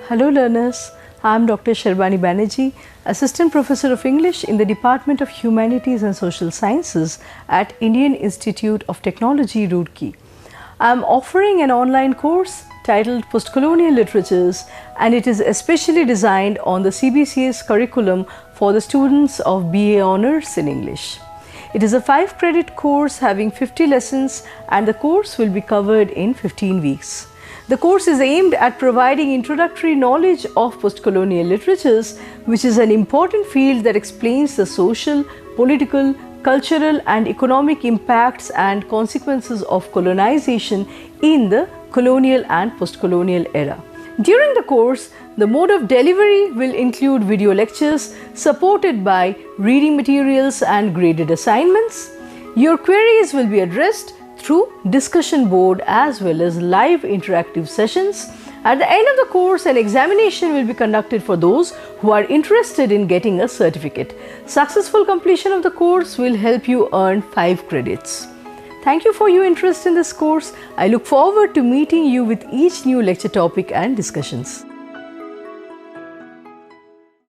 Hello learners, I am Dr. Sarbani Banerjee, Assistant Professor of English in the Department of Humanities and Social Sciences at Indian Institute of Technology, Roorkee. I am offering an online course titled Postcolonial Literatures, and it is especially designed on the CBCS curriculum for the students of BA Honours in English. It is a 5-credit course having 50 lessons, and the course will be covered in 15 weeks. The course is aimed at providing introductory knowledge of postcolonial literatures, which is an important field that explains the social, political, cultural and economic impacts and consequences of colonization in the colonial and postcolonial era. During the course, the mode of delivery will include video lectures supported by reading materials and graded assignments. Your queries will be addressed through discussion board as well as live interactive sessions. At the end of the course, an examination will be conducted for those who are interested in getting a certificate. Successful completion of the course will help you earn 5 credits. Thank you for your interest in this course. I look forward to meeting you with each new lecture topic and discussions.